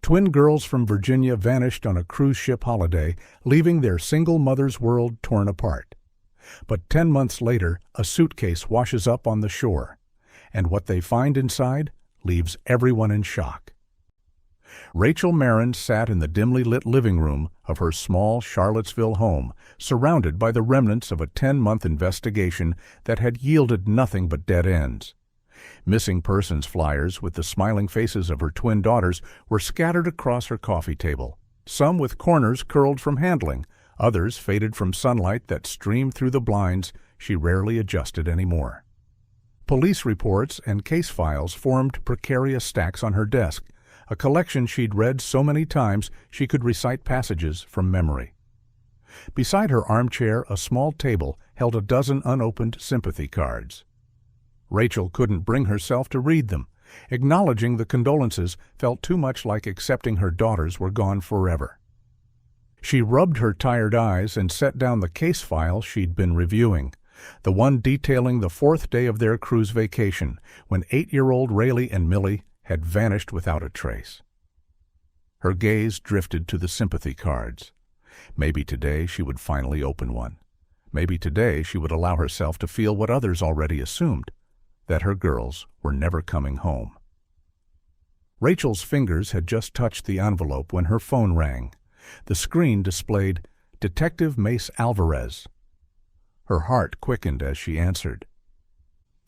twin girls from Virginia vanished on a cruise ship holiday, leaving their single mother's world torn apart. But 10 months later, a suitcase washes up on the shore, and what they find inside leaves everyone in shock. Rachel Marin sat in the dimly lit living room of her small Charlottesville home, surrounded by the remnants of a 10-month investigation that had yielded nothing but dead ends. Missing persons flyers with the smiling faces of her twin daughters were scattered across her coffee table, some with corners curled from handling, others faded from sunlight that streamed through the blinds she rarely adjusted anymore. Police reports and case files formed precarious stacks on her desk, a collection she'd read so many times she could recite passages from memory. Beside her armchair, a small table held a dozen unopened sympathy cards. Rachel couldn't bring herself to read them. Acknowledging the condolences felt too much like accepting her daughters were gone forever. She rubbed her tired eyes and set down the case file she'd been reviewing, the one detailing the 4th day of their cruise vacation, when 8-year-old Rayleigh and Millie had vanished without a trace. Her gaze drifted to the sympathy cards. Maybe today she would finally open one. Maybe today she would allow herself to feel what others already assumed, that her girls were never coming home. Rachel's fingers had just touched the envelope when her phone rang. The screen displayed Detective Mace Alvarez. Her heart quickened as she answered.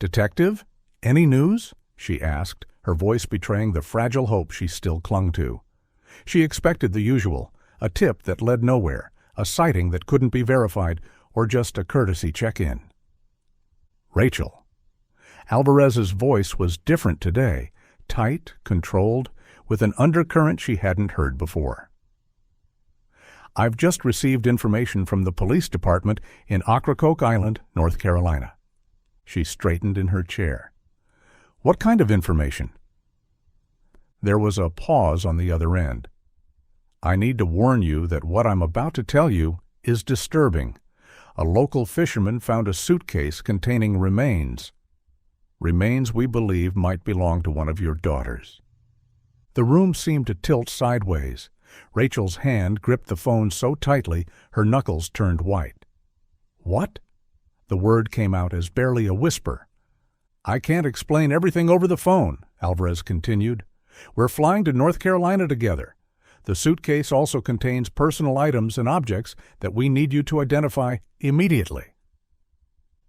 "Detective? Any news?" she asked, her voice betraying the fragile hope she still clung to. She expected the usual, a tip that led nowhere, a sighting that couldn't be verified, or just a courtesy check-in. "Rachel." Alvarez's voice was different today, tight, controlled, with an undercurrent she hadn't heard before. "I've just received information from the police department in Ocracoke Island, North Carolina." She straightened in her chair. "What kind of information?" There was a pause on the other end. "I need to warn you that what I'm about to tell you is disturbing. A local fisherman found a suitcase containing remains. Remains we believe might belong to one of your daughters." The room seemed to tilt sideways. Rachel's hand gripped the phone so tightly her knuckles turned white. "What?" The word came out as barely a whisper. "I can't explain everything over the phone," Alvarez continued. "We're flying to North Carolina together. The suitcase also contains personal items and objects that we need you to identify immediately."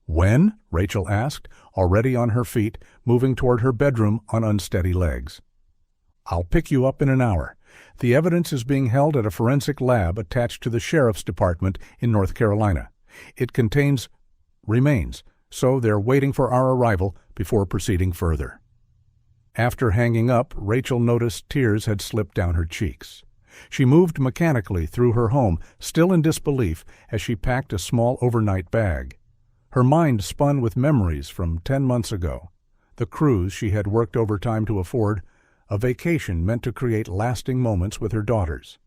"When?" Rachel asked, already on her feet, moving toward her bedroom on unsteady legs. "I'll pick you up in an hour. The evidence is being held at a forensic lab attached to the Sheriff's Department in North Carolina. It contains remains, so they're waiting for our arrival before proceeding further." After hanging up, Rachel noticed tears had slipped down her cheeks. She moved mechanically through her home, still in disbelief, as she packed a small overnight bag. Her mind spun with memories from 10 months ago, the cruise she had worked overtime to afford, a vacation meant to create lasting moments with her daughters.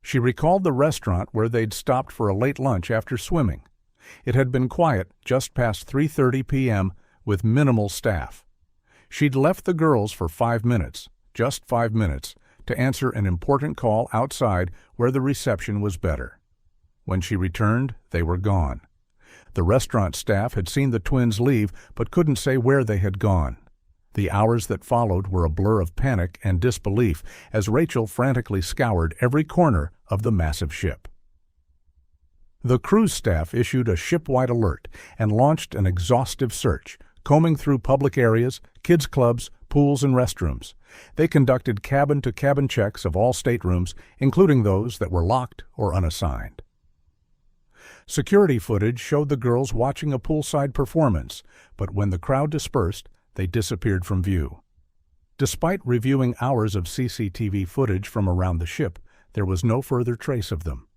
She recalled the restaurant where they'd stopped for a late lunch after swimming. It had been quiet just past 3:30 p.m. with minimal staff. She'd left the girls for 5 minutes, just 5 minutes, to answer an important call outside where the reception was better. When she returned, they were gone. The restaurant staff had seen the twins leave but couldn't say where they had gone. The hours that followed were a blur of panic and disbelief as Rachel frantically scoured every corner of the massive ship. The cruise staff issued a ship-wide alert and launched an exhaustive search, combing through public areas, kids' clubs, pools, and restrooms. They conducted cabin-to-cabin checks of all staterooms, including those that were locked or unassigned. Security footage showed the girls watching a poolside performance, but when the crowd dispersed, they disappeared from view. Despite reviewing hours of CCTV footage from around the ship, there was no further trace of them.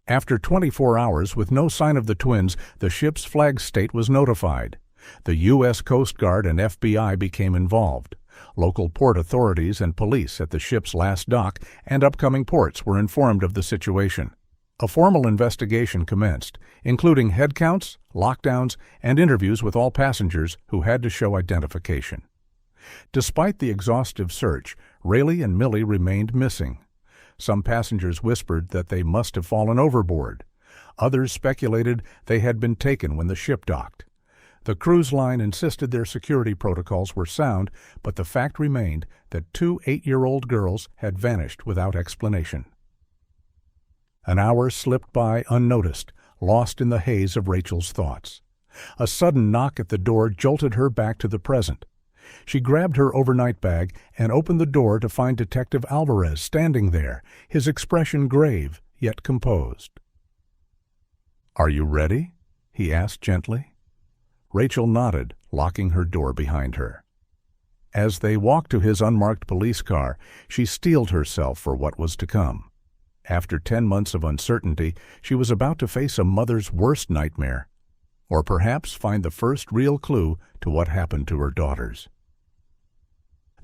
After 24 hours with no sign of the twins, the ship's flag state was notified. The U.S. Coast Guard and FBI became involved. Local port authorities and police at the ship's last dock and upcoming ports were informed of the situation. A formal investigation commenced, including head counts, lockdowns, and interviews with all passengers who had to show identification. Despite the exhaustive search, Rayleigh and Millie remained missing. Some passengers whispered that they must have fallen overboard. Others speculated they had been taken when the ship docked. The cruise line insisted their security protocols were sound, but the fact remained that 2 8-year-old girls had vanished without explanation. An hour slipped by unnoticed, lost in the haze of Rachel's thoughts. A sudden knock at the door jolted her back to the present. She grabbed her overnight bag and opened the door to find Detective Alvarez standing there, his expression grave yet composed. "Are you ready?" he asked gently. Rachel nodded, locking her door behind her. As they walked to his unmarked police car, she steeled herself for what was to come. After 10 months of uncertainty, she was about to face a mother's worst nightmare, or perhaps find the first real clue to what happened to her daughters.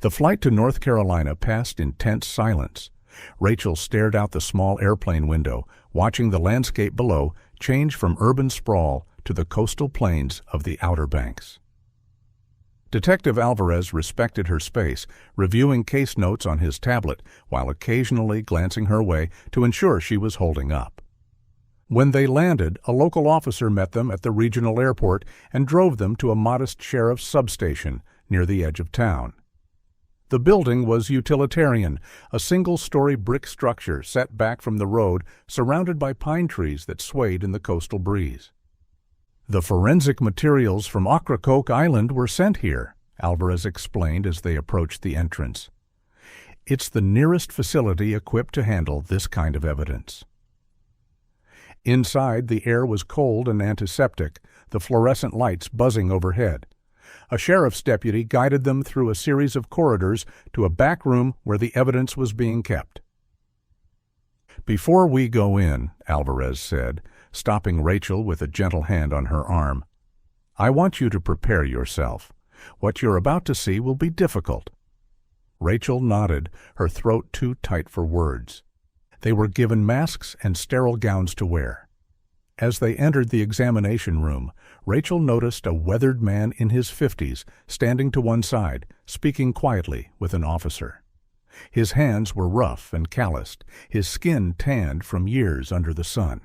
The flight to North Carolina passed in tense silence. Rachel stared out the small airplane window, watching the landscape below change from urban sprawl to the coastal plains of the Outer Banks. Detective Alvarez respected her space, reviewing case notes on his tablet while occasionally glancing her way to ensure she was holding up. When they landed, a local officer met them at the regional airport and drove them to a modest sheriff's substation near the edge of town. The building was utilitarian, a single-story brick structure set back from the road, surrounded by pine trees that swayed in the coastal breeze. "The forensic materials from Ocracoke Island were sent here," Alvarez explained as they approached the entrance. "It's the nearest facility equipped to handle this kind of evidence." Inside, the air was cold and antiseptic, the fluorescent lights buzzing overhead. A sheriff's deputy guided them through a series of corridors to a back room where the evidence was being kept. "Before we go in," Alvarez said, stopping Rachel with a gentle hand on her arm, "I want you to prepare yourself. What you're about to see will be difficult." Rachel nodded, her throat too tight for words. They were given masks and sterile gowns to wear. As they entered the examination room, Rachel noticed a weathered man in his 50s standing to one side, speaking quietly with an officer. His hands were rough and calloused, his skin tanned from years under the sun.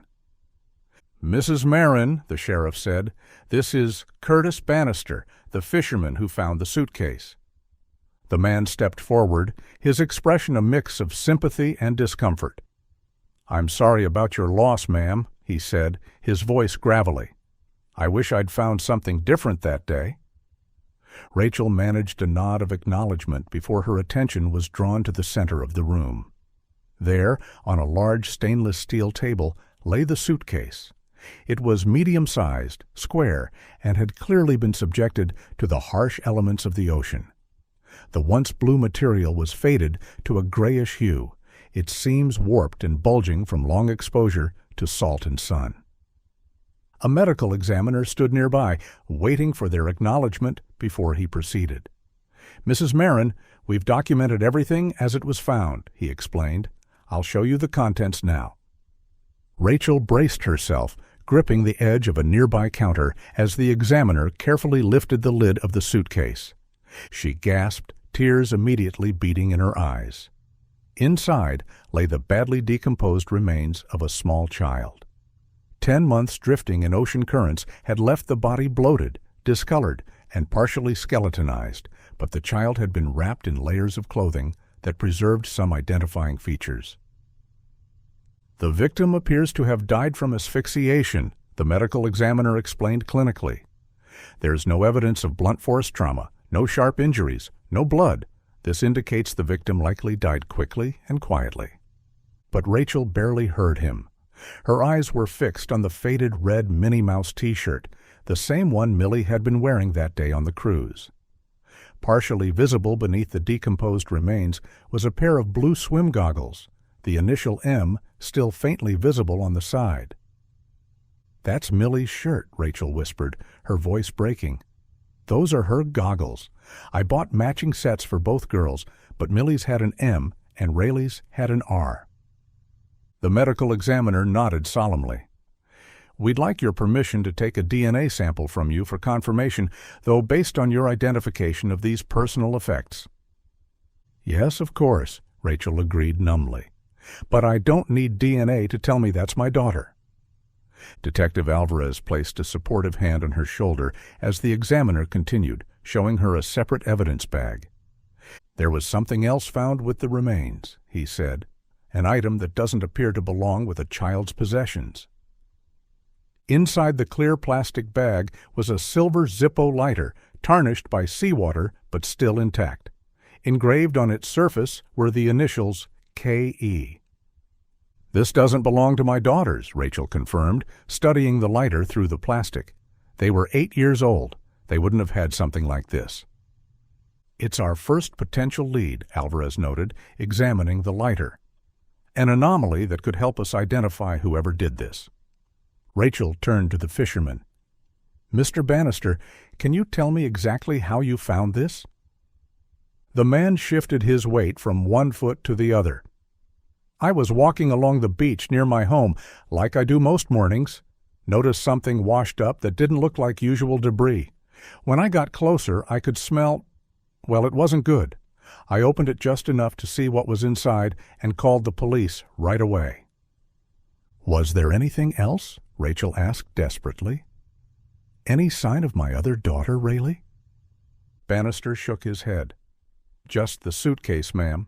"Mrs. Marin," the sheriff said, "this is Curtis Bannister, the fisherman who found the suitcase." The man stepped forward, his expression a mix of sympathy and discomfort. "I'm sorry about your loss, ma'am," he said, his voice gravelly. "I wish I'd found something different that day." Rachel managed a nod of acknowledgment before her attention was drawn to the center of the room. There, on a large stainless steel table, lay the suitcase. It was medium-sized, square, and had clearly been subjected to the harsh elements of the ocean. The once blue material was faded to a grayish hue, its seams warped and bulging from long exposure to salt and sun. A medical examiner stood nearby, waiting for their acknowledgment before he proceeded. "Mrs. Marin, we've documented everything as it was found," he explained. "I'll show you the contents now." Rachel braced herself, gripping the edge of a nearby counter as the examiner carefully lifted the lid of the suitcase. She gasped, tears immediately beating in her eyes. Inside lay the badly decomposed remains of a small child. 10 months drifting in ocean currents had left the body bloated, discolored, and partially skeletonized, but the child had been wrapped in layers of clothing that preserved some identifying features. "The victim appears to have died from asphyxiation," the medical examiner explained clinically. "There's no evidence of blunt force trauma, no sharp injuries, no blood. This indicates the victim likely died quickly and quietly." But Rachel barely heard him. Her eyes were fixed on the faded red Minnie Mouse t-shirt, the same one Millie had been wearing that day on the cruise. Partially visible beneath the decomposed remains was a pair of blue swim goggles, the initial M still faintly visible on the side. "That's Millie's shirt," Rachel whispered, her voice breaking. "Those are her goggles. I bought matching sets for both girls, but Millie's had an M and Rayleigh's had an R." The medical examiner nodded solemnly. "We'd like your permission to take a DNA sample from you for confirmation, though based on your identification of these personal effects." Yes, of course, Rachel agreed numbly. But I don't need DNA to tell me that's my daughter. Detective Alvarez placed a supportive hand on her shoulder as the examiner continued, showing her a separate evidence bag. There was something else found with the remains, he said, an item that doesn't appear to belong with a child's possessions. Inside the clear plastic bag was a silver Zippo lighter, tarnished by seawater but still intact. Engraved on its surface were the initials K.E. "This doesn't belong to my daughters," Rachel confirmed, studying the lighter through the plastic. "They were 8 years old. They wouldn't have had something like this." "It's our first potential lead," Alvarez noted, examining the lighter. "An anomaly that could help us identify whoever did this." Rachel turned to the fisherman. "Mr. Bannister, can you tell me exactly how you found this?" The man shifted his weight from one foot to the other. "I was walking along the beach near my home, like I do most mornings. Noticed something washed up that didn't look like usual debris. When I got closer, I could smell... well, it wasn't good. I opened it just enough to see what was inside and called the police right away." "Was there anything else?" Rachel asked desperately. "Any sign of my other daughter, Rayleigh?" Bannister shook his head. "Just the suitcase, ma'am."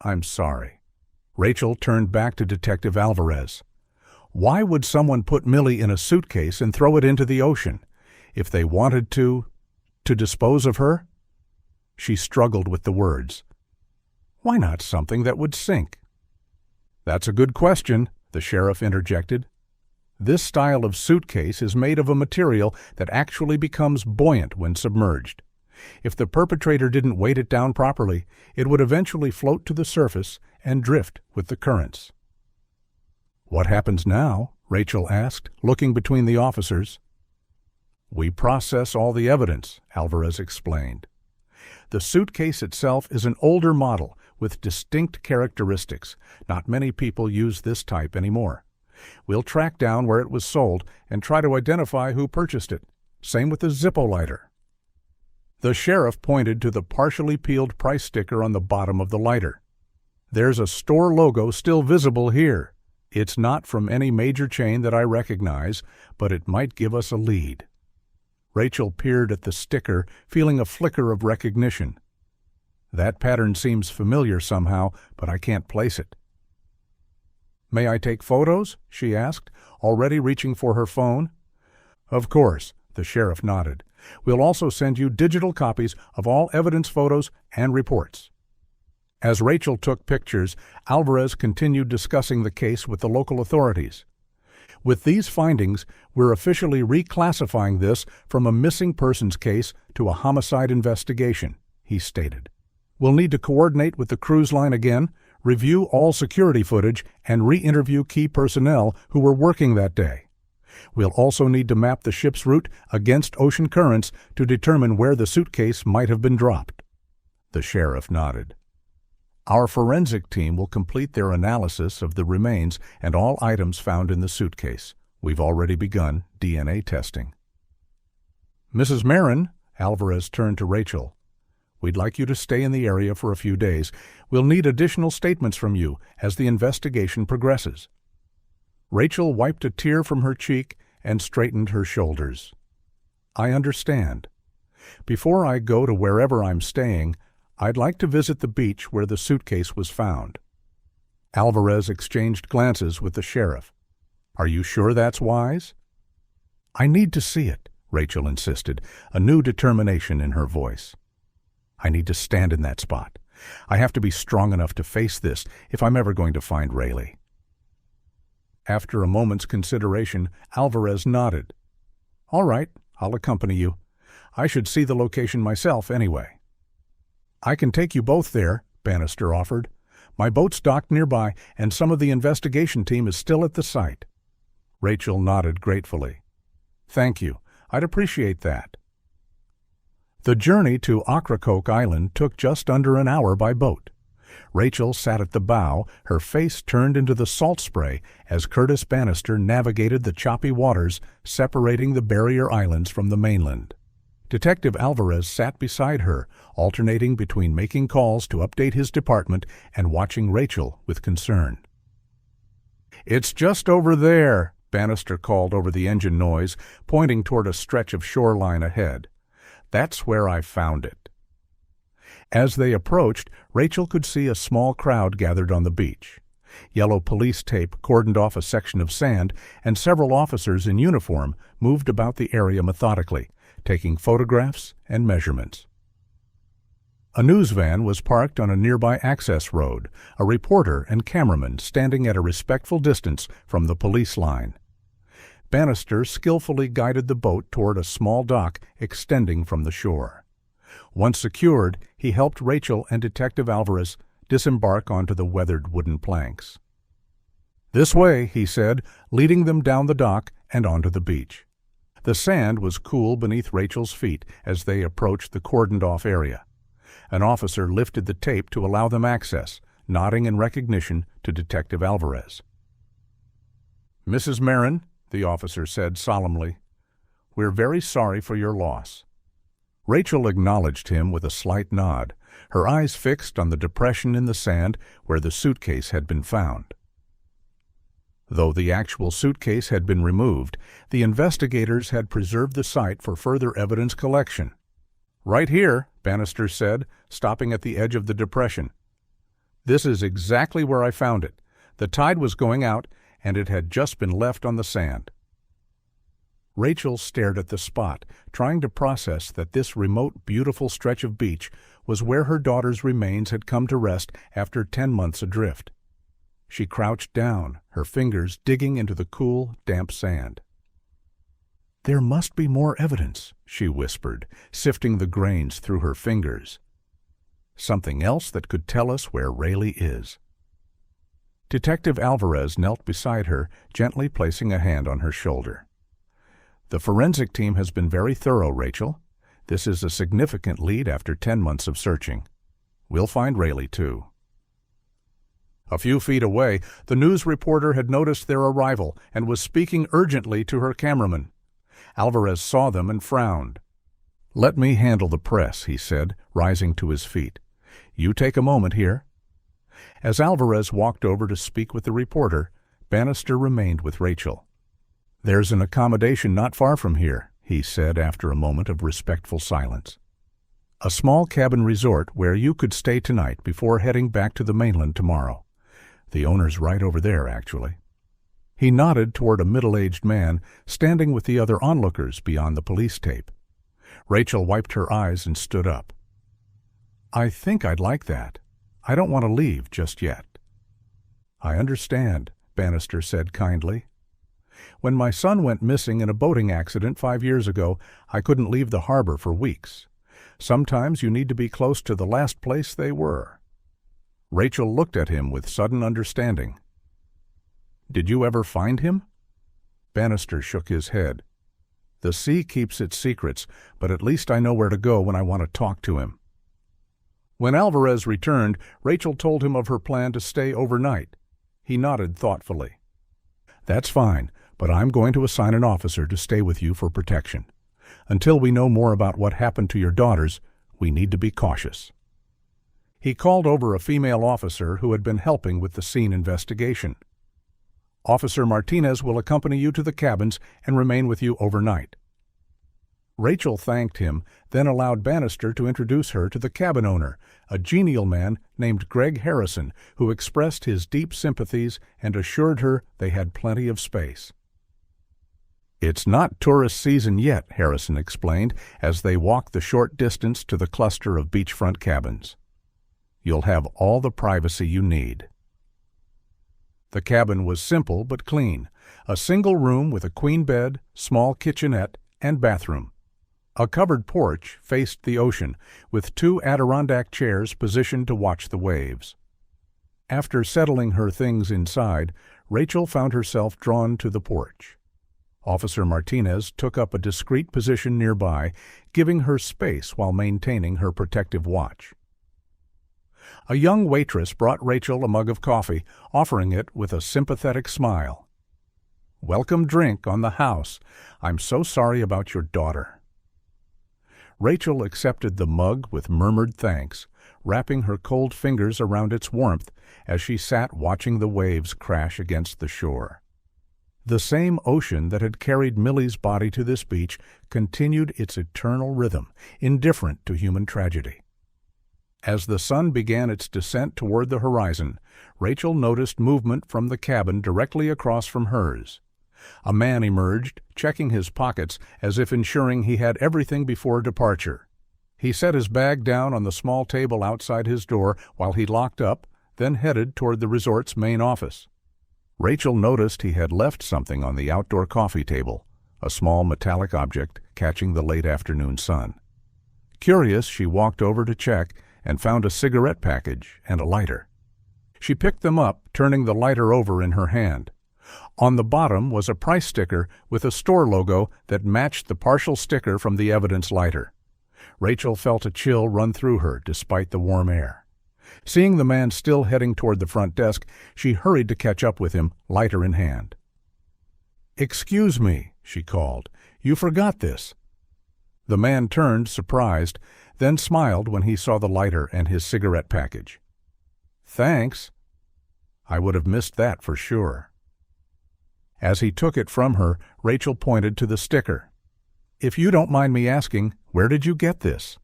"I'm sorry." Rachel turned back to Detective Alvarez. "Why would someone put Millie in a suitcase and throw it into the ocean? If they wanted to dispose of her?" She struggled with the words. "Why not something that would sink?" "That's a good question," the sheriff interjected. "This style of suitcase is made of a material that actually becomes buoyant when submerged. If the perpetrator didn't weight it down properly, it would eventually float to the surface and drift with the currents." "What happens now?" Rachel asked, looking between the officers. "We process all the evidence," Alvarez explained. "The suitcase itself is an older model with distinct characteristics. Not many people use this type anymore. We'll track down where it was sold and try to identify who purchased it. Same with the Zippo lighter." The sheriff pointed to the partially peeled price sticker on the bottom of the lighter. "There's a store logo still visible here. It's not from any major chain that I recognize, but it might give us a lead." Rachel peered at the sticker, feeling a flicker of recognition. "That pattern seems familiar somehow, but I can't place it." "May I take photos?" she asked, already reaching for her phone. "Of course," the sheriff nodded. "We'll also send you digital copies of all evidence photos and reports." As Rachel took pictures, Alvarez continued discussing the case with the local authorities. "With these findings, we're officially reclassifying this from a missing persons case to a homicide investigation," he stated. "We'll need to coordinate with the cruise line again, review all security footage, and re-interview key personnel who were working that day. We'll also need to map the ship's route against ocean currents to determine where the suitcase might have been dropped." The sheriff nodded. "Our forensic team will complete their analysis of the remains and all items found in the suitcase. We've already begun DNA testing." "Mrs. Marin," Alvarez turned to Rachel, "we'd like you to stay in the area for a few days. We'll need additional statements from you as the investigation progresses." Rachel wiped a tear from her cheek and straightened her shoulders. "I understand. Before I go to wherever I'm staying, I'd like to visit the beach where the suitcase was found." Alvarez exchanged glances with the sheriff. "Are you sure that's wise?" "I need to see it," Rachel insisted, a new determination in her voice. "I need to stand in that spot. I have to be strong enough to face this if I'm ever going to find Rayleigh." After a moment's consideration, Alvarez nodded. "All right, I'll accompany you. I should see the location myself anyway." "I can take you both there," Bannister offered. "My boat's docked nearby, and some of the investigation team is still at the site." Rachel nodded gratefully. "Thank you. I'd appreciate that." The journey to Ocracoke Island took just under an hour by boat. Rachel sat at the bow, her face turned into the salt spray as Curtis Bannister navigated the choppy waters separating the barrier islands from the mainland. Detective Alvarez sat beside her, alternating between making calls to update his department and watching Rachel with concern. "It's just over there," Bannister called over the engine noise, pointing toward a stretch of shoreline ahead. "That's where I found it." As they approached, Rachel could see a small crowd gathered on the beach. Yellow police tape cordoned off a section of sand, and several officers in uniform moved about the area methodically, taking photographs and measurements. A news van was parked on a nearby access road, a reporter and cameraman standing at a respectful distance from the police line. Bannister skillfully guided the boat toward a small dock extending from the shore. Once secured, he helped Rachel and Detective Alvarez disembark onto the weathered wooden planks. "This way," he said, leading them down the dock and onto the beach. The sand was cool beneath Rachel's feet as they approached the cordoned-off area. An officer lifted the tape to allow them access, nodding in recognition to Detective Alvarez. "Mrs. Marin," the officer said solemnly, "we're very sorry for your loss." Rachel acknowledged him with a slight nod, her eyes fixed on the depression in the sand where the suitcase had been found. Though the actual suitcase had been removed, the investigators had preserved the site for further evidence collection. "Right here," Bannister said, stopping at the edge of the depression. "This is exactly where I found it. The tide was going out, and it had just been left on the sand." Rachel stared at the spot, trying to process that this remote, beautiful stretch of beach was where her daughter's remains had come to rest after 10 months adrift. She crouched down, her fingers digging into the cool, damp sand. "There must be more evidence," she whispered, sifting the grains through her fingers. "Something else that could tell us where Rayleigh is." Detective Alvarez knelt beside her, gently placing a hand on her shoulder. "The forensic team has been very thorough, Rachel. This is a significant lead after 10 months of searching. We'll find Rayleigh, too." A few feet away, the news reporter had noticed their arrival and was speaking urgently to her cameraman. Alvarez saw them and frowned. "Let me handle the press," he said, rising to his feet. "You take a moment here." As Alvarez walked over to speak with the reporter, Bannister remained with Rachel. "There's an accommodation not far from here," he said after a moment of respectful silence. "A small cabin resort where you could stay tonight before heading back to the mainland tomorrow. The owner's right over there, actually." He nodded toward a middle-aged man standing with the other onlookers beyond the police tape. Rachel wiped her eyes and stood up. "I think I'd like that. I don't want to leave just yet." "I understand," Bannister said kindly. "When my son went missing in a boating accident 5 years ago, I couldn't leave the harbor for weeks. Sometimes you need to be close to the last place they were." Rachel looked at him with sudden understanding. "Did you ever find him?" Bannister shook his head. "The sea keeps its secrets, but at least I know where to go when I want to talk to him." When Alvarez returned, Rachel told him of her plan to stay overnight. He nodded thoughtfully. "That's fine, but I'm going to assign an officer to stay with you for protection. Until we know more about what happened to your daughters, we need to be cautious." He called over a female officer who had been helping with the scene investigation. "Officer Martinez will accompany you to the cabins and remain with you overnight." Rachel thanked him, then allowed Bannister to introduce her to the cabin owner, a genial man named Greg Harrison, who expressed his deep sympathies and assured her they had plenty of space. "It's not tourist season yet," Harrison explained, as they walked the short distance to the cluster of beachfront cabins. "You'll have all the privacy you need." The cabin was simple but clean, a single room with a queen bed, small kitchenette, and bathroom. A covered porch faced the ocean, with 2 Adirondack chairs positioned to watch the waves. After settling her things inside, Rachel found herself drawn to the porch. Officer Martinez took up a discreet position nearby, giving her space while maintaining her protective watch. A young waitress brought Rachel a mug of coffee, offering it with a sympathetic smile. "Welcome drink on the house. I'm so sorry about your daughter." Rachel accepted the mug with murmured thanks, wrapping her cold fingers around its warmth as she sat watching the waves crash against the shore. The same ocean that had carried Millie's body to this beach continued its eternal rhythm, indifferent to human tragedy. As the sun began its descent toward the horizon, Rachel noticed movement from the cabin directly across from hers. A man emerged, checking his pockets as if ensuring he had everything before departure. He set his bag down on the small table outside his door while he locked up, then headed toward the resort's main office. Rachel noticed he had left something on the outdoor coffee table, a small metallic object catching the late afternoon sun. Curious, she walked over to check and found a cigarette package and a lighter. She picked them up, turning the lighter over in her hand. On the bottom was a price sticker with a store logo that matched the partial sticker from the evidence lighter. Rachel felt a chill run through her despite the warm air. Seeing the man still heading toward the front desk, she hurried to catch up with him, lighter in hand. "Excuse me," she called. "You forgot this." The man turned, surprised, then smiled when he saw the lighter and his cigarette package. "Thanks. I would have missed that for sure." As he took it from her, Rachel pointed to the sticker. "If you don't mind me asking, where did you get this?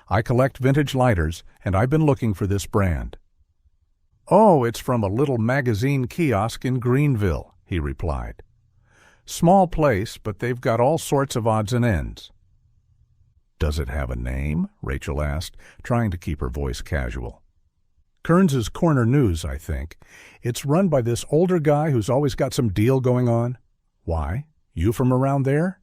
I collect vintage lighters, and I've been looking for this brand." "Oh, it's from a little magazine kiosk in Greenville," he replied. "Small place, but they've got all sorts of odds and ends." "Does it have a name?" Rachel asked, trying to keep her voice casual. "Kearns's Corner News, I think. It's run by this older guy who's always got some deal going on." "Why? You from around there?"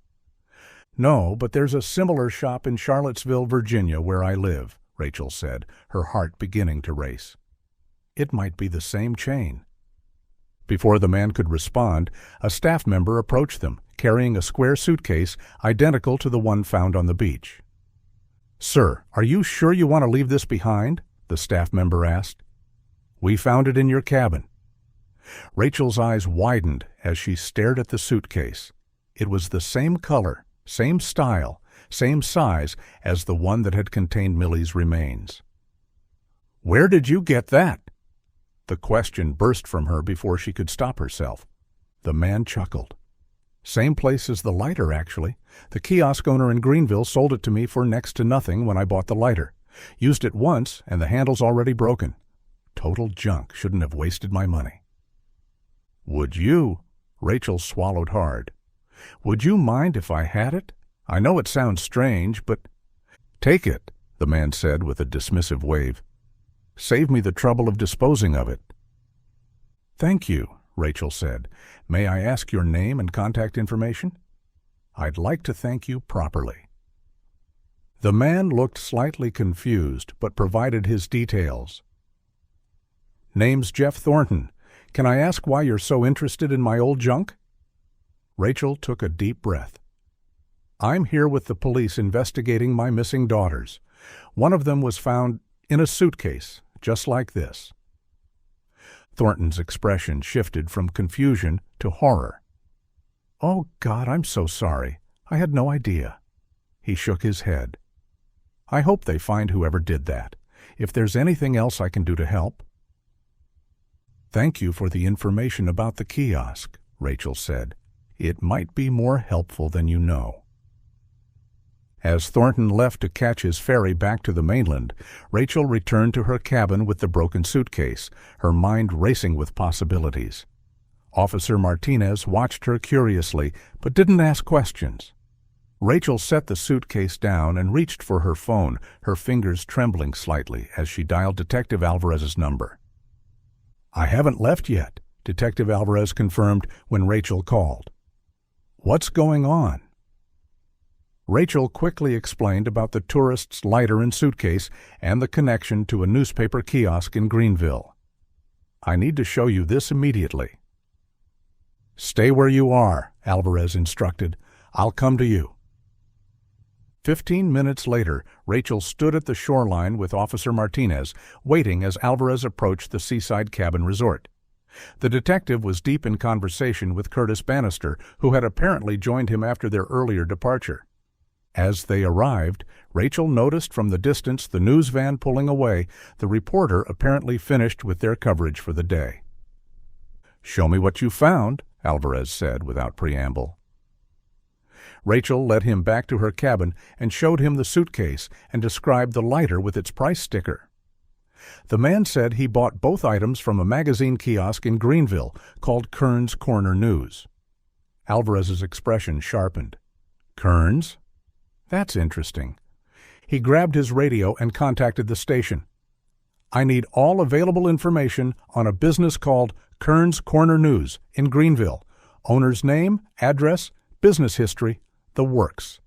"No, but there's a similar shop in Charlottesville, Virginia, where I live," Rachel said, her heart beginning to race. "It might be the same chain." Before the man could respond, a staff member approached them, carrying a square suitcase identical to the one found on the beach. "Sir, are you sure you want to leave this behind?" the staff member asked. "We found it in your cabin." Rachel's eyes widened as she stared at the suitcase. It was the same color, same style, same size as the one that had contained Millie's remains. "Where did you get that?" The question burst from her before she could stop herself. The man chuckled. "Same place as the lighter, actually. The kiosk owner in Greenville sold it to me for next to nothing when I bought the lighter. Used it once, and the handle's already broken. Total junk. Shouldn't have wasted my money." "Would you?" Rachel swallowed hard. "Would you mind if I had it? I know it sounds strange, but—" "Take it," the man said with a dismissive wave. "Save me the trouble of disposing of it." "Thank you," Rachel said. "May I ask your name and contact information?" "I'd like to thank you properly." The man looked slightly confused, but provided his details. "Name's Jeff Thornton. Can I ask why you're so interested in my old junk?" Rachel took a deep breath. "I'm here with the police investigating my missing daughters. One of them was found in a suitcase, just like this." Thornton's expression shifted from confusion to horror. "Oh, God, I'm so sorry. I had no idea." He shook his head. "I hope they find whoever did that. If there's anything else I can do to help—" "Thank you for the information about the kiosk," Rachel said. "It might be more helpful than you know." As Thornton left to catch his ferry back to the mainland, Rachel returned to her cabin with the broken suitcase, her mind racing with possibilities. Officer Martinez watched her curiously, but didn't ask questions. Rachel set the suitcase down and reached for her phone, her fingers trembling slightly as she dialed Detective Alvarez's number. "I haven't left yet," Detective Alvarez confirmed when Rachel called. "What's going on?" Rachel quickly explained about the tourist's lighter and suitcase and the connection to a newspaper kiosk in Greenville. "I need to show you this immediately." "Stay where you are," Alvarez instructed. "I'll come to you." 15 minutes later, Rachel stood at the shoreline with Officer Martinez, waiting as Alvarez approached the seaside cabin resort. The detective was deep in conversation with Curtis Bannister, who had apparently joined him after their earlier departure. As they arrived, Rachel noticed from the distance the news van pulling away, the reporter apparently finished with their coverage for the day. "Show me what you found," Alvarez said without preamble. Rachel led him back to her cabin and showed him the suitcase and described the lighter with its price sticker. The man said he bought both items from a magazine kiosk in Greenville called Kern's Corner News. Alvarez's expression sharpened. "Kern's? That's interesting." He grabbed his radio and contacted the station. "I need all available information on a business called Kern's Corner News in Greenville. Owner's name, address, business history, the works."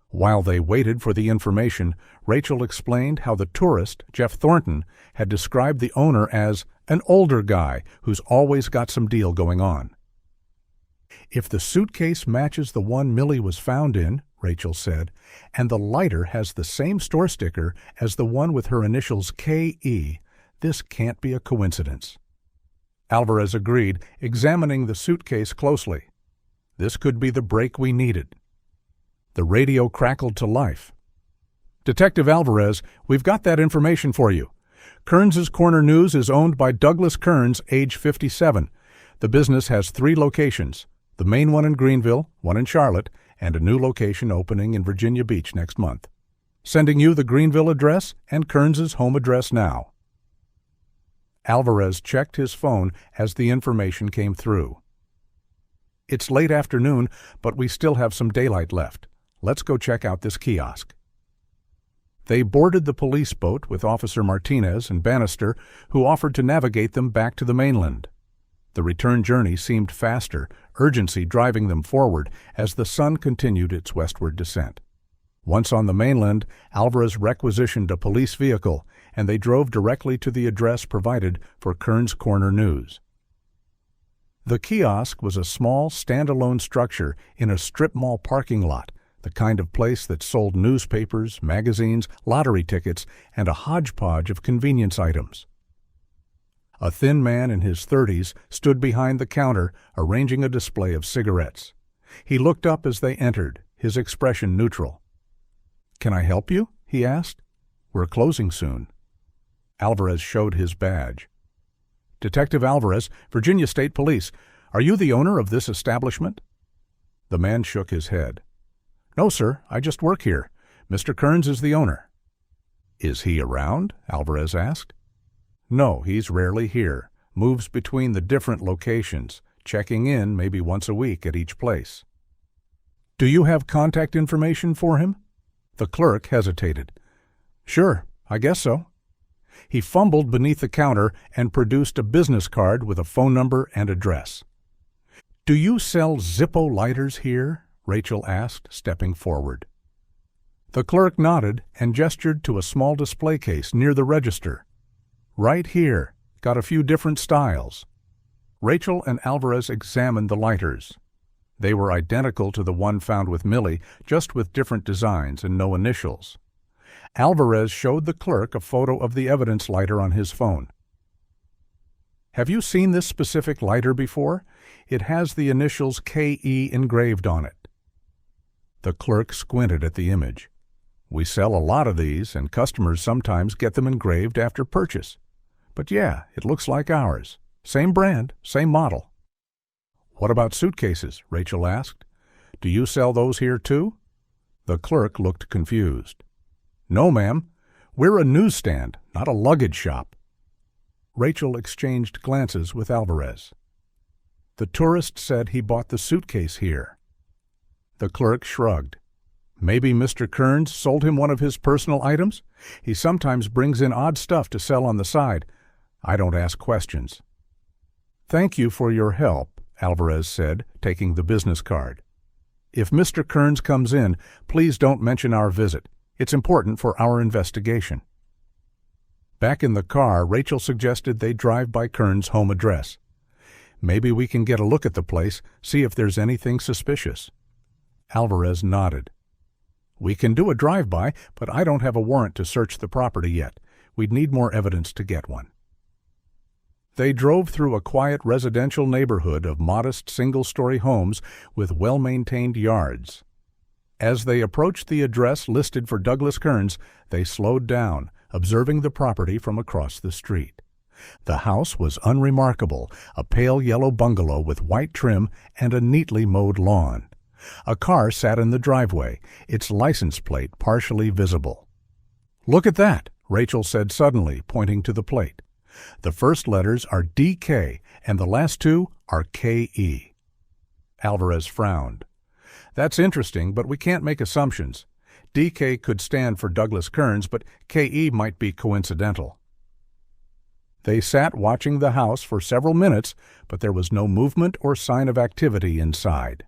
While they waited for the information, Rachel explained how the tourist, Jeff Thornton, had described the owner as an older guy who's always got some deal going on. "If the suitcase matches the one Millie was found in," Rachel said, "and the lighter has the same store sticker as the one with her initials K.E., this can't be a coincidence." Alvarez agreed, examining the suitcase closely. "This could be the break we needed." The radio crackled to life. "Detective Alvarez, we've got that information for you. Kern's Corner News is owned by Douglas Kearns, age 57. The business has 3 locations, the main one in Greenville, one in Charlotte, and a new location opening in Virginia Beach next month. Sending you the Greenville address and Kearns' home address now." Alvarez checked his phone as the information came through. "It's late afternoon, but we still have some daylight left. Let's go check out this kiosk." They boarded the police boat with Officer Martinez and Bannister, who offered to navigate them back to the mainland. The return journey seemed faster, urgency driving them forward as the sun continued its westward descent. Once on the mainland, Alvarez requisitioned a police vehicle, and they drove directly to the address provided for Kern's Corner News. The kiosk was a small, standalone structure in a strip mall parking lot, the kind of place that sold newspapers, magazines, lottery tickets, and a hodgepodge of convenience items. A thin man in his 30s stood behind the counter, arranging a display of cigarettes. He looked up as they entered, his expression neutral. "Can I help you?" he asked. "We're closing soon." Alvarez showed his badge. "Detective Alvarez, Virginia State Police. Are you the owner of this establishment?" The man shook his head. "No, sir. I just work here. Mr. Kearns is the owner." "Is he around?" Alvarez asked. "No, he's rarely here. Moves between the different locations, checking in maybe once a week at each place." "Do you have contact information for him?" The clerk hesitated. "Sure, I guess so." He fumbled beneath the counter and produced a business card with a phone number and address. "Do you sell Zippo lighters here?" Rachel asked, stepping forward. The clerk nodded and gestured to a small display case near the register. "Right here. Got a few different styles." Rachel and Alvarez examined the lighters. They were identical to the one found with Millie, just with different designs and no initials. Alvarez showed the clerk a photo of the evidence lighter on his phone. "Have you seen this specific lighter before? It has the initials K.E. engraved on it." The clerk squinted at the image. "We sell a lot of these, and customers sometimes get them engraved after purchase. But yeah, it looks like ours. Same brand, same model." "What about suitcases?" Rachel asked. "Do you sell those here too?" The clerk looked confused. "No, ma'am. We're a newsstand, not a luggage shop." Rachel exchanged glances with Alvarez. "The tourist said he bought the suitcase here." The clerk shrugged. "Maybe Mr. Kearns sold him one of his personal items? He sometimes brings in odd stuff to sell on the side. I don't ask questions." "Thank you for your help," Alvarez said, taking the business card. "If Mr. Kearns comes in, please don't mention our visit. It's important for our investigation." Back in the car, Rachel suggested they drive by Kearns' home address. "Maybe we can get a look at the place, see if there's anything suspicious." Alvarez nodded. "We can do a drive-by, but I don't have a warrant to search the property yet. We'd need more evidence to get one." They drove through a quiet residential neighborhood of modest single-story homes with well-maintained yards. As they approached the address listed for Douglas Kearns, they slowed down, observing the property from across the street. The house was unremarkable, a pale yellow bungalow with white trim and a neatly mowed lawn. A car sat in the driveway, its license plate partially visible. "Look at that," Rachel said suddenly, pointing to the plate. "The first letters are DK and the last two are KE." Alvarez frowned. "That's interesting, but we can't make assumptions. DK could stand for Douglas Kearns, but KE might be coincidental." They sat watching the house for several minutes, but there was no movement or sign of activity inside.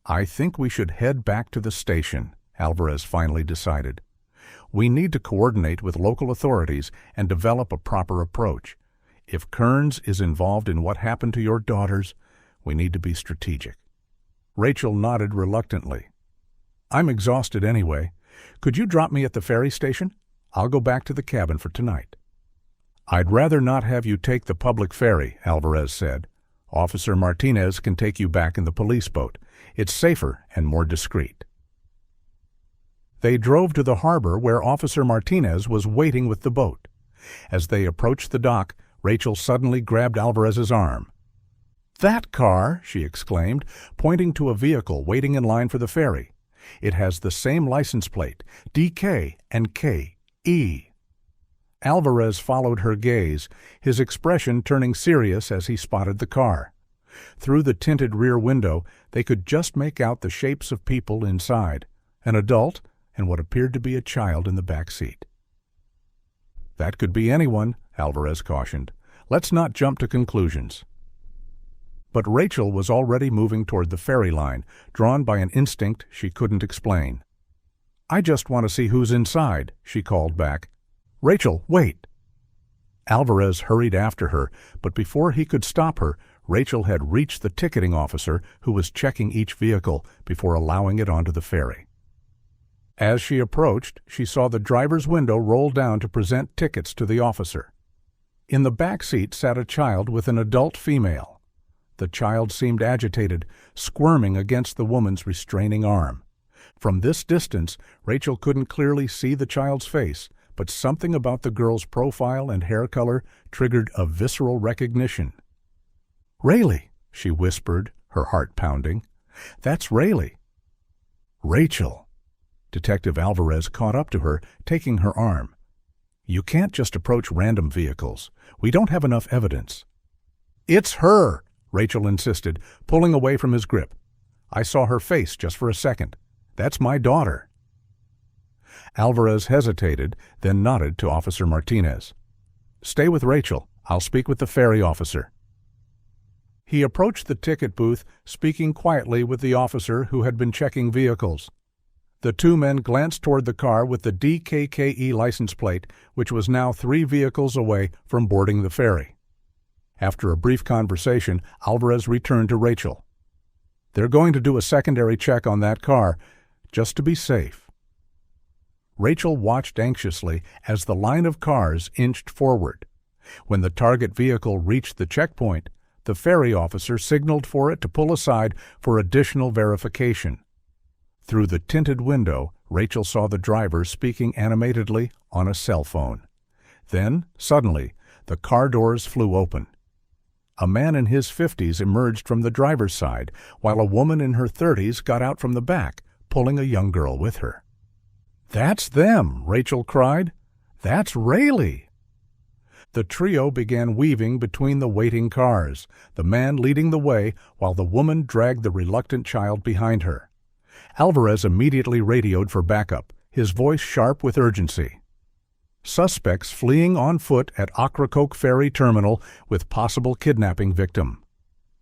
"I think we should head back to the station," Alvarez finally decided. "We need to coordinate with local authorities and develop a proper approach. If Kearns is involved in what happened to your daughters, we need to be strategic." Rachel nodded reluctantly. "I'm exhausted anyway. Could you drop me at the ferry station? I'll go back to the cabin for tonight." "I'd rather not have you take the public ferry," Alvarez said. "Officer Martinez can take you back in the police boat. It's safer and more discreet." They drove to the harbor where Officer Martinez was waiting with the boat. As they approached the dock, Rachel suddenly grabbed Alvarez's arm. "That car!" she exclaimed, pointing to a vehicle waiting in line for the ferry. "It has the same license plate, DK and KE." Alvarez followed her gaze, his expression turning serious as he spotted the car. Through the tinted rear window, they could just make out the shapes of people inside, an adult and what appeared to be a child in the back seat. "That could be anyone," Alvarez cautioned. "Let's not jump to conclusions." But Rachel was already moving toward the ferry line, drawn by an instinct she couldn't explain. "I just want to see who's inside," she called back. "Rachel, wait!" Alvarez hurried after her, but before he could stop her, Rachel had reached the ticketing officer who was checking each vehicle before allowing it onto the ferry. As she approached, she saw the driver's window roll down to present tickets to the officer. In the back seat sat a child with an adult female. The child seemed agitated, squirming against the woman's restraining arm. From this distance, Rachel couldn't clearly see the child's face, but something about the girl's profile and hair color triggered a visceral recognition. "Rayleigh," she whispered, her heart pounding. "That's Rayleigh." "Rachel." Detective Alvarez caught up to her, taking her arm. "You can't just approach random vehicles. We don't have enough evidence." "It's her," Rachel insisted, pulling away from his grip. "I saw her face just for a second. That's my daughter." Alvarez hesitated, then nodded to Officer Martinez. "Stay with Rachel. I'll speak with the ferry officer." He approached the ticket booth, speaking quietly with the officer who had been checking vehicles. The two men glanced toward the car with the DKKE license plate, which was now 3 vehicles away from boarding the ferry. After a brief conversation, Alvarez returned to Rachel. "They're going to do a secondary check on that car, just to be safe." Rachel watched anxiously as the line of cars inched forward. When the target vehicle reached the checkpoint, the ferry officer signaled for it to pull aside for additional verification. Through the tinted window, Rachel saw the driver speaking animatedly on a cell phone. Then, suddenly, the car doors flew open. A man in his 50s emerged from the driver's side, while a woman in her 30s got out from the back, pulling a young girl with her. "That's them!" Rachel cried. "That's Rayleigh!" The trio began weaving between the waiting cars, the man leading the way while the woman dragged the reluctant child behind her. Alvarez immediately radioed for backup, his voice sharp with urgency. "Suspects fleeing on foot at Ocracoke Ferry Terminal with possible kidnapping victim.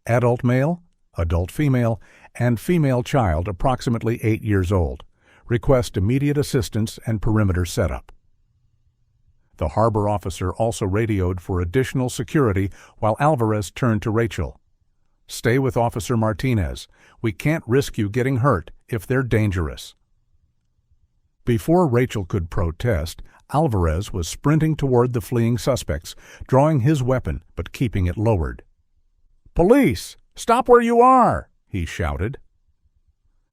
Adult male, adult female, and female child approximately 8 years old. Request immediate assistance and perimeter setup." The harbor officer also radioed for additional security while Alvarez turned to Rachel. "Stay with Officer Martinez. We can't risk you getting hurt if they're dangerous." Before Rachel could protest, Alvarez was sprinting toward the fleeing suspects, drawing his weapon but keeping it lowered. "Police! Stop where you are!" he shouted.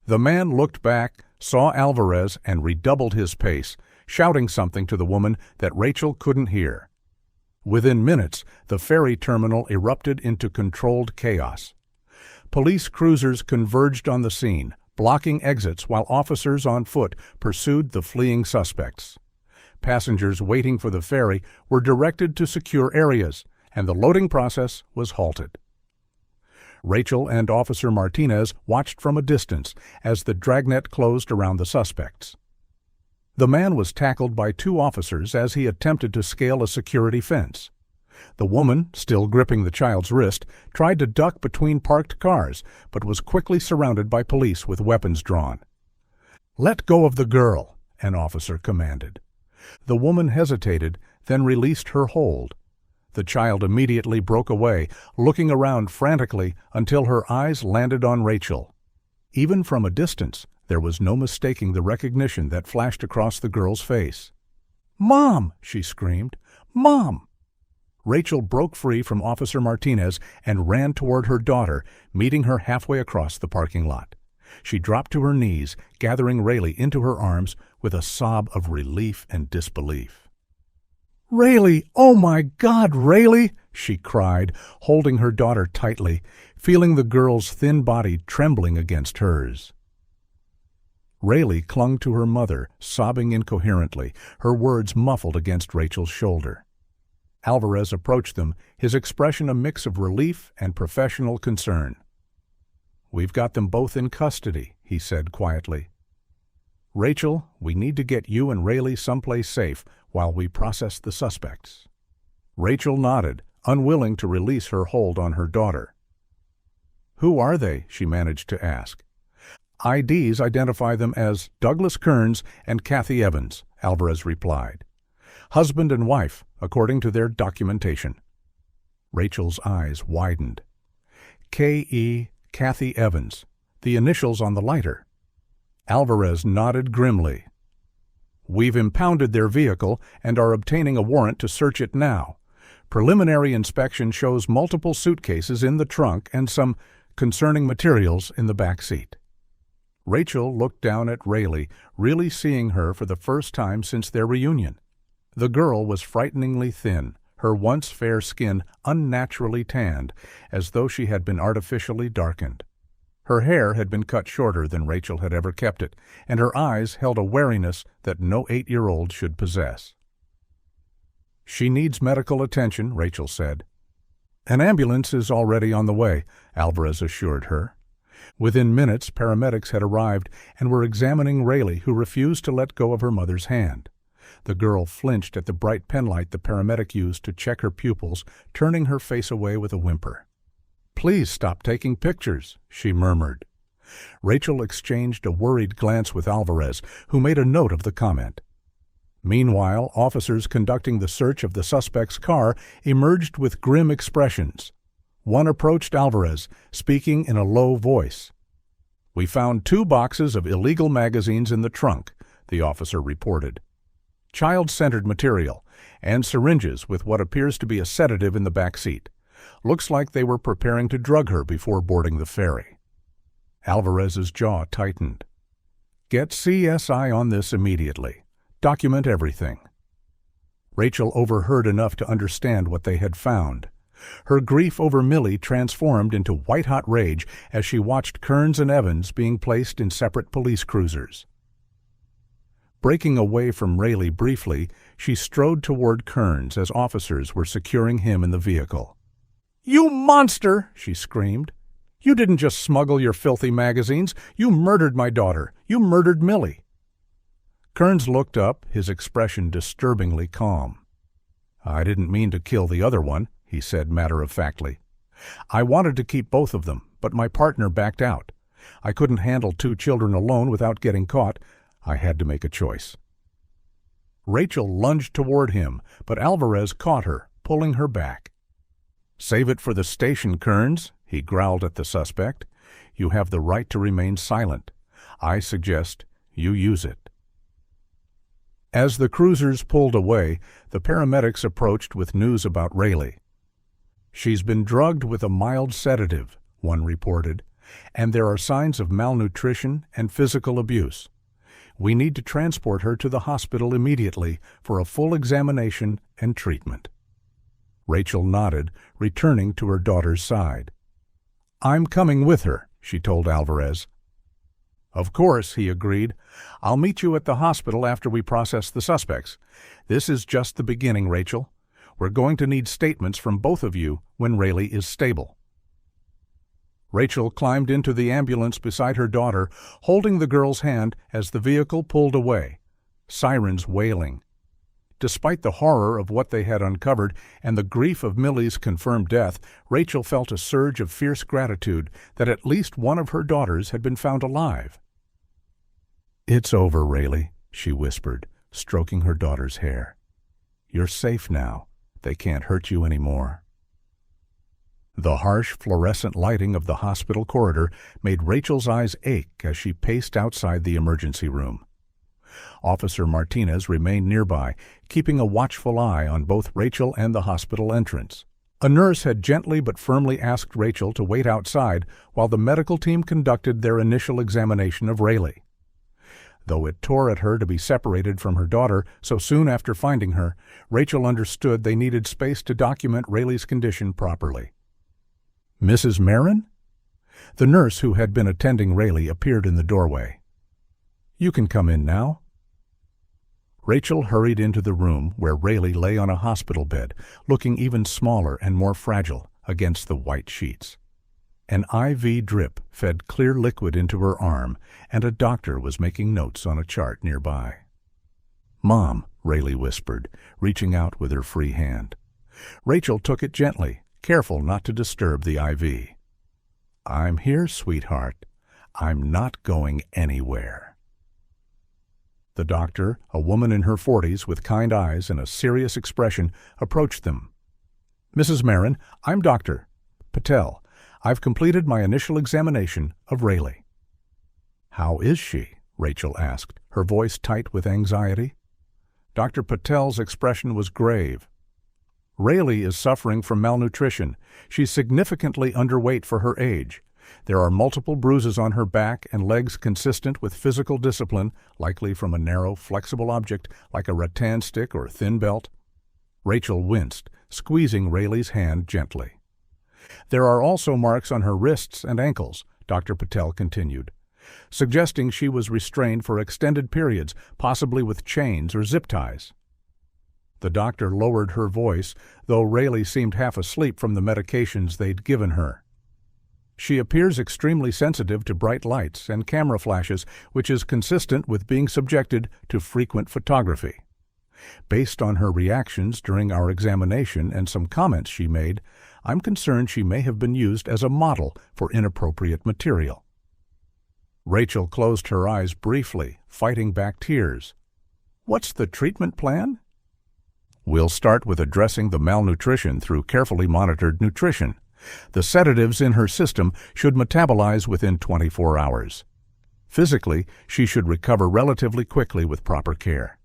The man looked back, saw Alvarez, and redoubled his pace, shouting something to the woman that Rachel couldn't hear. Within minutes, the ferry terminal erupted into controlled chaos. Police cruisers converged on the scene, blocking exits while officers on foot pursued the fleeing suspects. Passengers waiting for the ferry were directed to secure areas, and the loading process was halted. Rachel and Officer Martinez watched from a distance as the dragnet closed around the suspects. The man was tackled by two officers as he attempted to scale a security fence. The woman, still gripping the child's wrist, tried to duck between parked cars, but was quickly surrounded by police with weapons drawn. "Let go of the girl," an officer commanded. The woman hesitated, then released her hold. The child immediately broke away, looking around frantically until her eyes landed on Rachel. Even from a distance, there was no mistaking the recognition that flashed across the girl's face. "Mom!" she screamed. "Mom!" Rachel broke free from Officer Martinez and ran toward her daughter, meeting her halfway across the parking lot. She dropped to her knees, gathering Rayleigh into her arms with a sob of relief and disbelief. "Rayleigh! Oh my God, Rayleigh!" she cried, holding her daughter tightly, feeling the girl's thin body trembling against hers. Rayleigh clung to her mother, sobbing incoherently, her words muffled against Rachel's shoulder. Alvarez approached them, his expression a mix of relief and professional concern. "We've got them both in custody," he said quietly. "Rachel, we need to get you and Rayleigh someplace safe while we process the suspects." Rachel nodded, unwilling to release her hold on her daughter. "Who are they?" she managed to ask. "IDs identify them as Douglas Kearns and Kathy Evans," Alvarez replied. "Husband and wife, according to their documentation." Rachel's eyes widened. K.E. Kathy Evans, the initials on the lighter. Alvarez nodded grimly. "We've impounded their vehicle and are obtaining a warrant to search it now. Preliminary inspection shows multiple suitcases in the trunk and some concerning materials in the back seat." Rachel looked down at Rayleigh, really seeing her for the first time since their reunion. The girl was frighteningly thin, her once fair skin unnaturally tanned, as though she had been artificially darkened. Her hair had been cut shorter than Rachel had ever kept it, and her eyes held a wariness that no 8-year-old should possess. "She needs medical attention," Rachel said. "An ambulance is already on the way," Alvarez assured her. Within minutes, paramedics had arrived and were examining Rayleigh, who refused to let go of her mother's hand. The girl flinched at the bright penlight the paramedic used to check her pupils, turning her face away with a whimper. "Please stop taking pictures," she murmured. Rachel exchanged a worried glance with Alvarez, who made a note of the comment. Meanwhile, officers conducting the search of the suspect's car emerged with grim expressions. One approached Alvarez, speaking in a low voice. "We found 2 boxes of illegal magazines in the trunk," the officer reported. "Child-centered material, and syringes with what appears to be a sedative in the back seat. Looks like they were preparing to drug her before boarding the ferry." Alvarez's jaw tightened. "Get CSI on this immediately. Document everything." Rachel overheard enough to understand what they had found. Her grief over Millie transformed into white-hot rage as she watched Kearns and Evans being placed in separate police cruisers. Breaking away from Rayleigh briefly, she strode toward Kearns as officers were securing him in the vehicle. "You monster!" she screamed. "You didn't just smuggle your filthy magazines. You murdered my daughter. You murdered Millie." Kearns looked up, his expression disturbingly calm. "I didn't mean to kill the other one," he said matter-of-factly. "I wanted to keep both of them, but my partner backed out. I couldn't handle 2 children alone without getting caught. I had to make a choice." Rachel lunged toward him, but Alvarez caught her, pulling her back. "Save it for the station, Kearns," he growled at the suspect. "You have the right to remain silent. I suggest you use it." As the cruisers pulled away, the paramedics approached with news about Rayleigh. "She's been drugged with a mild sedative," one reported. and there are signs of malnutrition and physical abuse. We need to transport her to the hospital immediately for a full examination and treatment." Rachel nodded, returning to her daughter's side. "I'm coming with her," she told Alvarez. "Of course," he agreed. "I'll meet you at the hospital after we process the suspects. This is just the beginning, Rachel. We're going to need statements from both of you when Rayleigh is stable." Rachel climbed into the ambulance beside her daughter, holding the girl's hand as the vehicle pulled away, sirens wailing. Despite the horror of what they had uncovered and the grief of Millie's confirmed death, Rachel felt a surge of fierce gratitude that at least one of her daughters had been found alive. "It's over, Rayleigh," she whispered, stroking her daughter's hair. "You're safe now. They can't hurt you anymore." The harsh fluorescent lighting of the hospital corridor made Rachel's eyes ache as she paced outside the emergency room. Officer Martinez remained nearby, keeping a watchful eye on both Rachel and the hospital entrance. A nurse had gently but firmly asked Rachel to wait outside while the medical team conducted their initial examination of Rayleigh. Though it tore at her to be separated from her daughter so soon after finding her, Rachel understood they needed space to document Rayleigh's condition properly. "Mrs. Marin?" The nurse who had been attending Rayleigh appeared in the doorway. "You can come in now." Rachel hurried into the room where Rayleigh lay on a hospital bed, looking even smaller and more fragile against the white sheets. An IV drip fed clear liquid into her arm, and a doctor was making notes on a chart nearby. "Mom," Rayleigh whispered, reaching out with her free hand. Rachel took it gently, careful not to disturb the IV. "I'm here, sweetheart. I'm not going anywhere." The doctor, a woman in her 40s with kind eyes and a serious expression, approached them. "Mrs. Marin, I'm Dr. Patel. I've completed my initial examination of Rayleigh." "How is she?" Rachel asked, her voice tight with anxiety. Dr. Patel's expression was grave. "Rayleigh is suffering from malnutrition. She's significantly underweight for her age. There are multiple bruises on her back and legs consistent with physical discipline, likely from a narrow, flexible object like a rattan stick or thin belt." Rachel winced, squeezing Rayleigh's hand gently. "There are also marks on her wrists and ankles," Dr. Patel continued, suggesting she was restrained for extended periods, possibly with chains or zip ties. The doctor lowered her voice, though Rayleigh seemed half asleep from the medications they'd given her. "She appears extremely sensitive to bright lights and camera flashes, which is consistent with being subjected to frequent photography. Based on her reactions during our examination and some comments she made, I'm concerned she may have been used as a model for inappropriate material." Rachel closed her eyes briefly, fighting back tears. "What's the treatment plan?" "We'll start with addressing the malnutrition through carefully monitored nutrition. The sedatives in her system should metabolize within 24 hours. Physically, she should recover relatively quickly with proper care.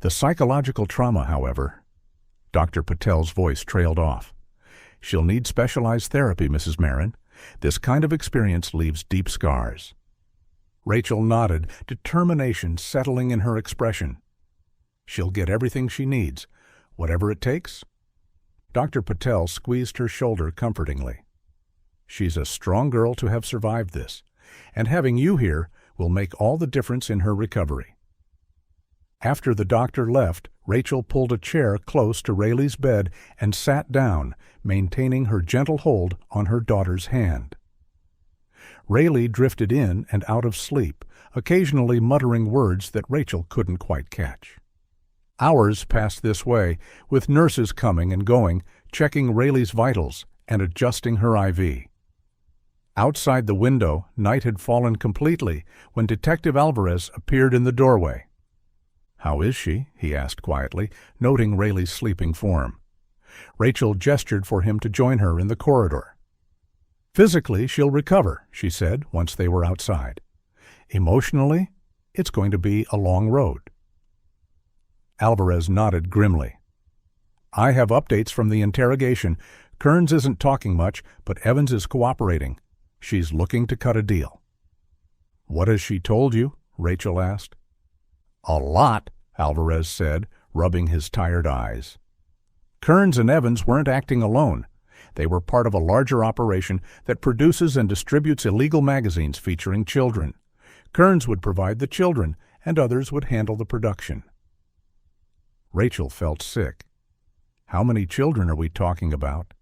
The psychological trauma, however—" Dr. Patel's voice trailed off. "She'll need specialized therapy, Mrs. Marin. This kind of experience leaves deep scars." Rachel nodded, determination settling in her expression. "She'll get everything she needs, whatever it takes." Dr. Patel squeezed her shoulder comfortingly. "She's a strong girl to have survived this, and having you here will make all the difference in her recovery." After the doctor left, Rachel pulled a chair close to Rayleigh's bed and sat down, maintaining her gentle hold on her daughter's hand. Rayleigh drifted in and out of sleep, occasionally muttering words that Rachel couldn't quite catch. Hours passed this way, with nurses coming and going, checking Rayleigh's vitals and adjusting her IV. Outside the window, night had fallen completely when Detective Alvarez appeared in the doorway. "How is she?" he asked quietly, noting Rayleigh's sleeping form. Rachel gestured for him to join her in the corridor. "Physically, she'll recover," she said once they were outside. "Emotionally, it's going to be a long road." Alvarez nodded grimly. "I have updates from the interrogation. Kearns isn't talking much, but Evans is cooperating. She's looking to cut a deal." "What has she told you?" Rachel asked. "A lot," Alvarez said, rubbing his tired eyes. Kearns and Evans weren't acting alone. They were part of a larger operation that produces and distributes illegal magazines featuring children. Kearns would provide the children, and others would handle the production. Rachel felt sick. How many children are we talking about?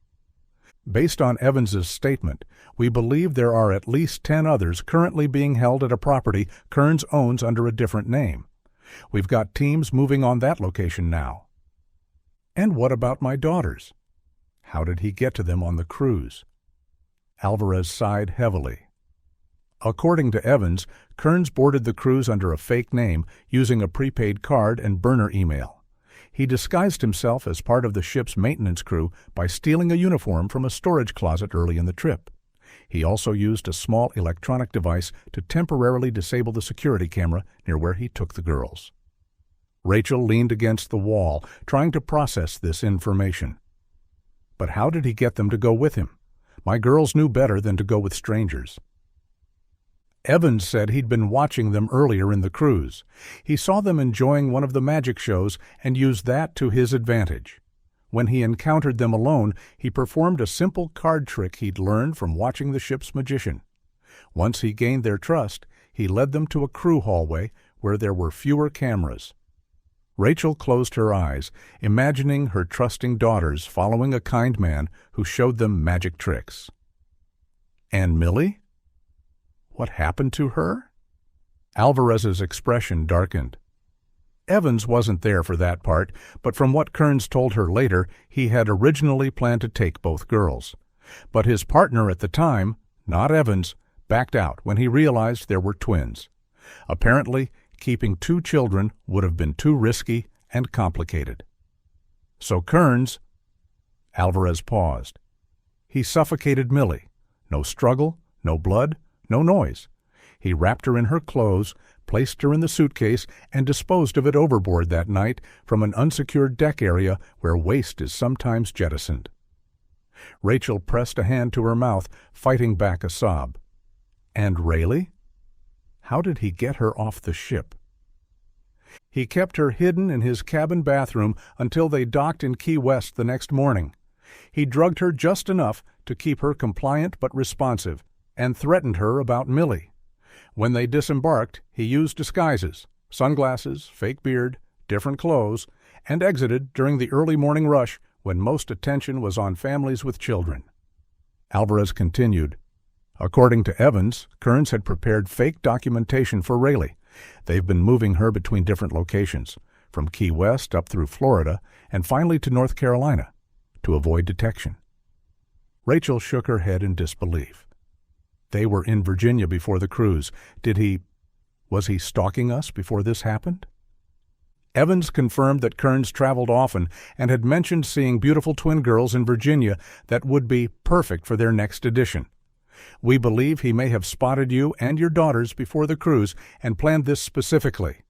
Based on Evans's statement, we believe there are at least 10 others currently being held at a property Kearns owns under a different name. We've got teams moving on that location now. And what about my daughters? How did he get to them on the cruise? Alvarez sighed heavily. According to Evans, Kearns boarded the cruise under a fake name using a prepaid card and burner email. He disguised himself as part of the ship's maintenance crew by stealing a uniform from a storage closet early in the trip. He also used a small electronic device to temporarily disable the security camera near where he took the girls. Rachel leaned against the wall, trying to process this information. But how did he get them to go with him? My girls knew better than to go with strangers. Evans said he'd been watching them earlier in the cruise. He saw them enjoying one of the magic shows and used that to his advantage. When he encountered them alone, he performed a simple card trick he'd learned from watching the ship's magician. Once he gained their trust, he led them to a crew hallway where there were fewer cameras. Rachel closed her eyes, imagining her trusting daughters following a kind man who showed them magic tricks. And Millie? What happened to her? Alvarez's expression darkened. Evans wasn't there for that part, but from what Kearns told her later, he had originally planned to take both girls. But his partner at the time, not Evans, backed out when he realized there were twins. Apparently, keeping 2 children would have been too risky and complicated. So Kearns... Alvarez paused. He suffocated Millie. No struggle, no blood, no noise. He wrapped her in her clothes, placed her in the suitcase, and disposed of it overboard that night from an unsecured deck area where waste is sometimes jettisoned. Rachel pressed a hand to her mouth, fighting back a sob. And Rayleigh? How did he get her off the ship? He kept her hidden in his cabin bathroom until they docked in Key West the next morning. He drugged her just enough to keep her compliant but responsive, and threatened her about Millie. When they disembarked, he used disguises, sunglasses, fake beard, different clothes, and exited during the early morning rush when most attention was on families with children. Alvarez continued. According to Evans, Kearns had prepared fake documentation for Rayleigh. They've been moving her between different locations, from Key West up through Florida, and finally to North Carolina, to avoid detection. Rachel shook her head in disbelief. They were in Virginia before the cruise. Was he stalking us before this happened? Evans confirmed that Kearns traveled often and had mentioned seeing beautiful twin girls in Virginia that would be perfect for their next edition. We believe he may have spotted you and your daughters before the cruise and planned this specifically.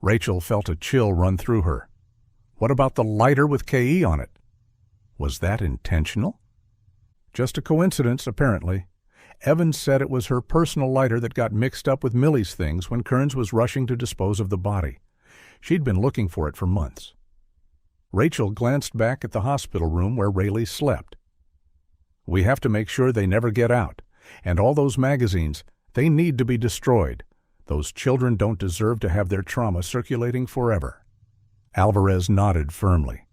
Rachel felt a chill run through her. What about the lighter with KE on it? Was that intentional? Just a coincidence, apparently. Evans said it was her personal lighter that got mixed up with Millie's things when Kearns was rushing to dispose of the body. She'd been looking for it for months. Rachel glanced back at the hospital room where Rayleigh slept. We have to make sure they never get out. And all those magazines, they need to be destroyed. Those children don't deserve to have their trauma circulating forever. Alvarez nodded firmly.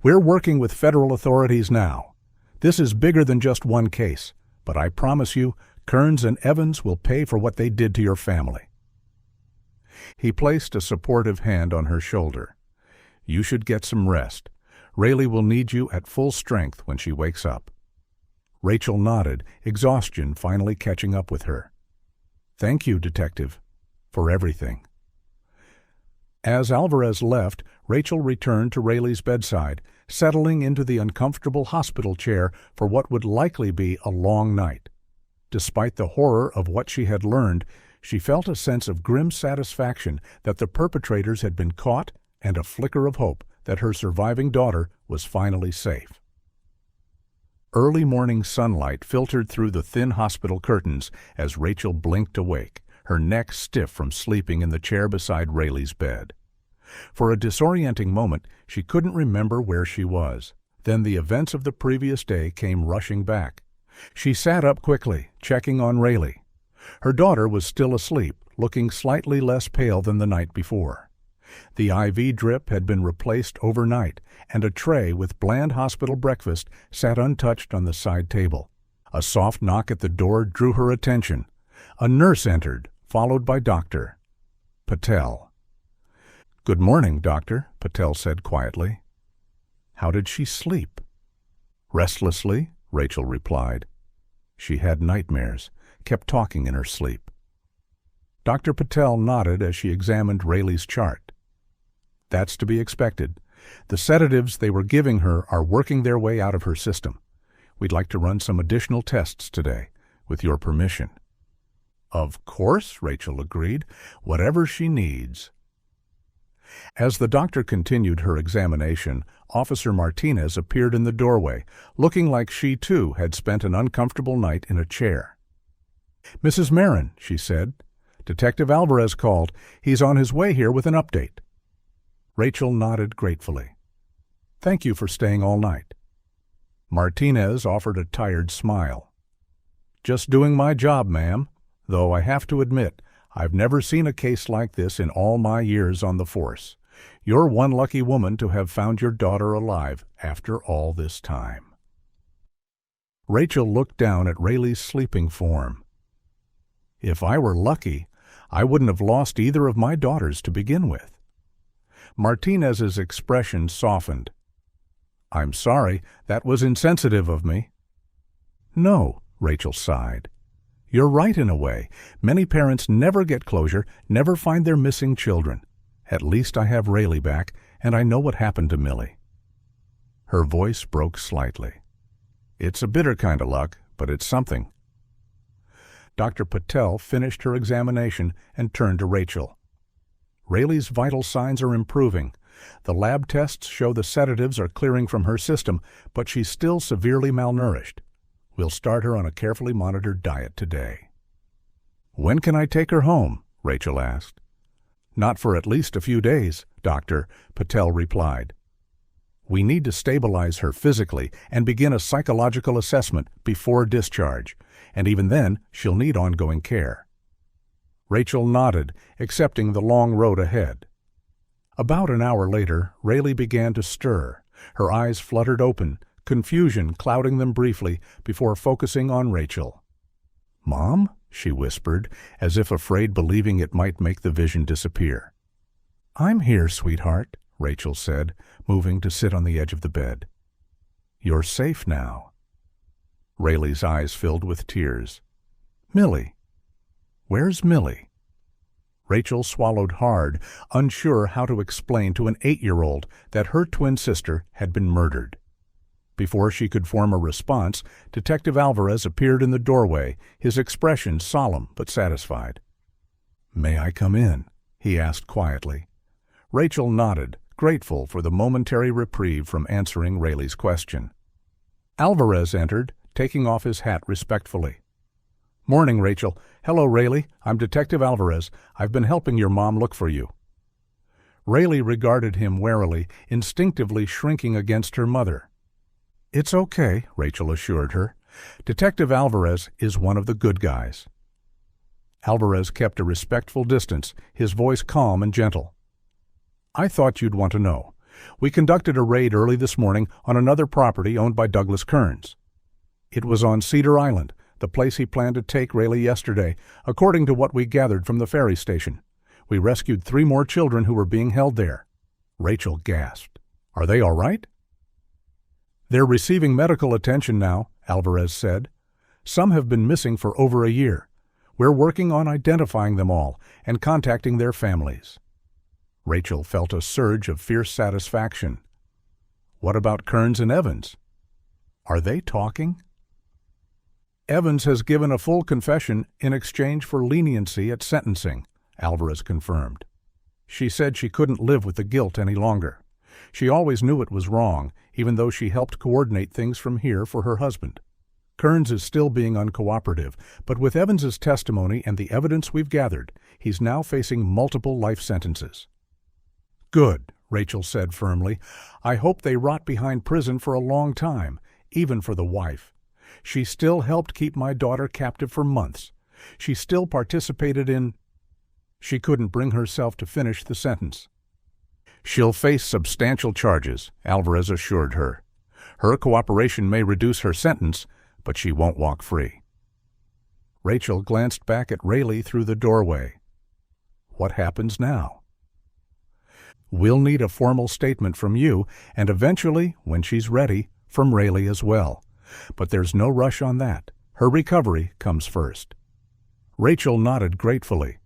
We're working with federal authorities now. This is bigger than just one case. But I promise you, Kearns and Evans will pay for what they did to your family. He placed a supportive hand on her shoulder. You should get some rest. Rayleigh will need you at full strength when she wakes up. Rachel nodded, exhaustion finally catching up with her. Thank you, Detective, for everything. As Alvarez left, Rachel returned to Rayleigh's bedside, settling into the uncomfortable hospital chair for what would likely be a long night. Despite the horror of what she had learned, she felt a sense of grim satisfaction that the perpetrators had been caught and a flicker of hope that her surviving daughter was finally safe. Early morning sunlight filtered through the thin hospital curtains as Rachel blinked awake, her neck stiff from sleeping in the chair beside Rayleigh's bed. For a disorienting moment, she couldn't remember where she was. Then the events of the previous day came rushing back. She sat up quickly, checking on Rayleigh. Her daughter was still asleep, looking slightly less pale than the night before. The IV drip had been replaced overnight, and a tray with bland hospital breakfast sat untouched on the side table. A soft knock at the door drew her attention. A nurse entered, followed by Dr. Patel. "Good morning, Doctor," Patel said quietly. "How did she sleep?" "Restlessly," Rachel replied. She had nightmares, kept talking in her sleep. Dr. Patel nodded as she examined Rayleigh's chart. "That's to be expected. The sedatives they were giving her are working their way out of her system. We'd like to run some additional tests today, with your permission." "Of course," Rachel agreed. "Whatever she needs." As the doctor continued her examination, Officer Martinez appeared in the doorway, looking like she, too, had spent an uncomfortable night in a chair. "Mrs. Marin," she said, "Detective Alvarez called. He's on his way here with an update." Rachel nodded gratefully. "Thank you for staying all night." Martinez offered a tired smile. "Just doing my job, ma'am, though I have to admit, I've never seen a case like this in all my years on the force. You're one lucky woman to have found your daughter alive after all this time." Rachel looked down at Rayleigh's sleeping form. "If I were lucky, I wouldn't have lost either of my daughters to begin with." Martinez's expression softened. "I'm sorry, that was insensitive of me." "No," Rachel sighed. "You're right in a way. Many parents never get closure, never find their missing children. At least I have Rayleigh back, and I know what happened to Millie." Her voice broke slightly. "It's a bitter kind of luck, but it's something." Dr. Patel finished her examination and turned to Rachel. "Rayleigh's vital signs are improving. The lab tests show the sedatives are clearing from her system, but she's still severely malnourished. We'll start her on a carefully monitored diet today." "When can I take her home?" Rachel asked. "Not for at least a few days, Doctor," Patel replied. "We need to stabilize her physically and begin a psychological assessment before discharge, and even then she'll need ongoing care." Rachel nodded, accepting the long road ahead. About an hour later, Rayleigh began to stir. Her eyes fluttered open, confusion clouding them briefly before focusing on Rachel. "Mom?" she whispered, as if afraid believing it might make the vision disappear. "I'm here, sweetheart," Rachel said, moving to sit on the edge of the bed. "You're safe now." Rayleigh's eyes filled with tears. "Millie? Where's Millie?" Rachel swallowed hard, unsure how to explain to an 8-year-old that her twin sister had been murdered. Before she could form a response, Detective Alvarez appeared in the doorway, his expression solemn but satisfied. "May I come in?" he asked quietly. Rachel nodded, grateful for the momentary reprieve from answering Rayleigh's question. Alvarez entered, taking off his hat respectfully. "Morning, Rachel. Hello, Rayleigh. I'm Detective Alvarez. I've been helping your mom look for you." Rayleigh regarded him warily, instinctively shrinking against her mother. "It's okay," Rachel assured her. "Detective Alvarez is one of the good guys." Alvarez kept a respectful distance, his voice calm and gentle. "I thought you'd want to know. We conducted a raid early this morning on another property owned by Douglas Kearns. It was on Cedar Island, the place he planned to take Rayleigh yesterday, according to what we gathered from the ferry station. We rescued 3 more children who were being held there." Rachel gasped. "Are they all right?" "They're receiving medical attention now," Alvarez said. "Some have been missing for over a year. We're working on identifying them all and contacting their families." Rachel felt a surge of fierce satisfaction. "What about Kearns and Evans? Are they talking?" "Evans has given a full confession in exchange for leniency at sentencing," Alvarez confirmed. "She said she couldn't live with the guilt any longer. She always knew it was wrong, even though she helped coordinate things from here for her husband. Kearns is still being uncooperative, but with Evans's testimony and the evidence we've gathered, he's now facing multiple life sentences. Good, Rachel said firmly. I hope they rot behind prison for a long time, even for the wife. She still helped keep my daughter captive for months. She still participated in... She couldn't bring herself to finish the sentence. She'll face substantial charges, Alvarez assured her. Her cooperation may reduce her sentence, but she won't walk free. Rachel glanced back at Rayleigh through the doorway. What happens now? We'll need a formal statement from you, and eventually, when she's ready, from Rayleigh as well. But there's no rush on that. Her recovery comes first. Rachel nodded gratefully.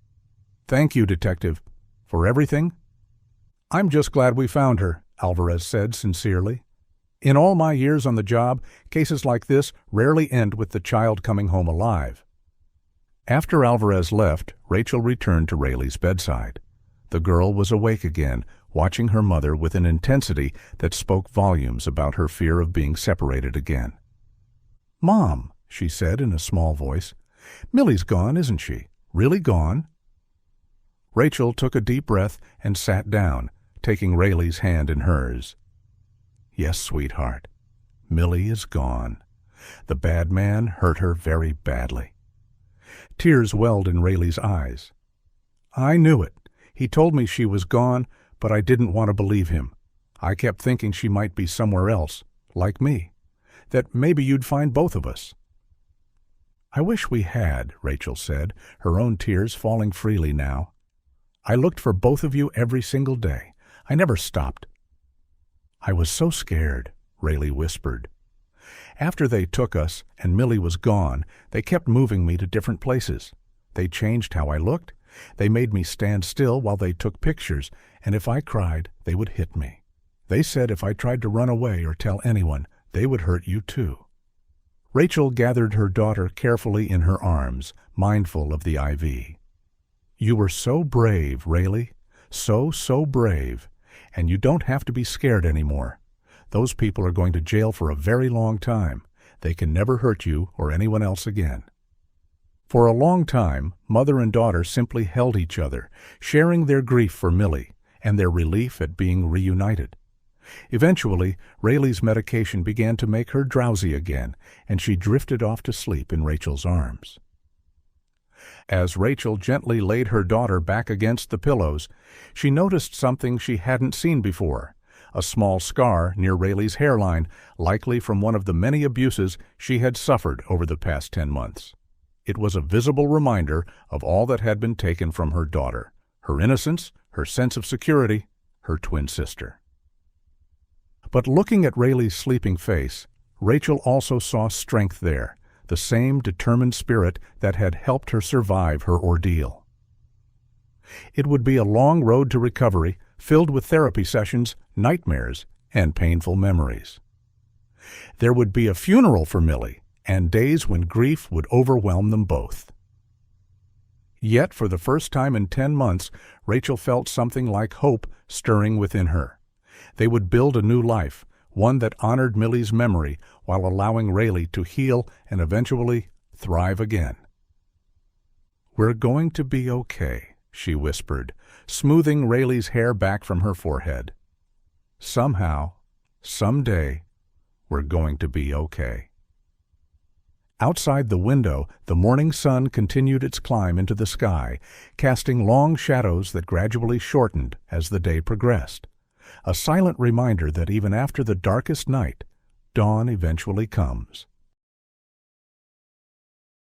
Thank you, Detective. For everything? I'm just glad we found her, Alvarez said sincerely. In all my years on the job, cases like this rarely end with the child coming home alive. After Alvarez left, Rachel returned to Rayleigh's bedside. The girl was awake again, watching her mother with an intensity that spoke volumes about her fear of being separated again. Mom, she said in a small voice, Millie's gone, isn't she? Really gone? Rachel took a deep breath and sat down, taking Rayleigh's hand in hers. Yes, sweetheart, Millie is gone. The bad man hurt her very badly. Tears welled in Rayleigh's eyes. I knew it. He told me she was gone, but I didn't want to believe him. I kept thinking she might be somewhere else, like me, that maybe you'd find both of us. I wish we had, Rachel said, her own tears falling freely now. I looked for both of you every single day. I never stopped. I was so scared, Rayleigh whispered. After they took us and Millie was gone, they kept moving me to different places. They changed how I looked. They made me stand still while they took pictures, and if I cried, they would hit me. They said if I tried to run away or tell anyone, they would hurt you too. Rachel gathered her daughter carefully in her arms, mindful of the IV. You were so brave, Rayleigh. So brave. And you don't have to be scared anymore. Those people are going to jail for a very long time. They can never hurt you or anyone else again. For a long time, mother and daughter simply held each other, sharing their grief for Millie and their relief at being reunited. Eventually, Rayleigh's medication began to make her drowsy again, and she drifted off to sleep in Rachel's arms. As Rachel gently laid her daughter back against the pillows, she noticed something she hadn't seen before, a small scar near Rayleigh's hairline, likely from one of the many abuses she had suffered over the past 10 months. It was a visible reminder of all that had been taken from her daughter, her innocence, her sense of security, her twin sister. But looking at Rayleigh's sleeping face, Rachel also saw strength there, the same determined spirit that had helped her survive her ordeal. It would be a long road to recovery, filled with therapy sessions, nightmares, and painful memories. There would be a funeral for Millie, and days when grief would overwhelm them both. Yet, for the first time in 10 months, Rachel felt something like hope stirring within her. They would build a new life, one that honored Millie's memory while allowing Rayleigh to heal and eventually thrive again. We're going to be okay, she whispered, smoothing Rayleigh's hair back from her forehead. Somehow, someday, we're going to be okay. Outside the window, the morning sun continued its climb into the sky, casting long shadows that gradually shortened as the day progressed. A silent reminder that even after the darkest night, dawn eventually comes.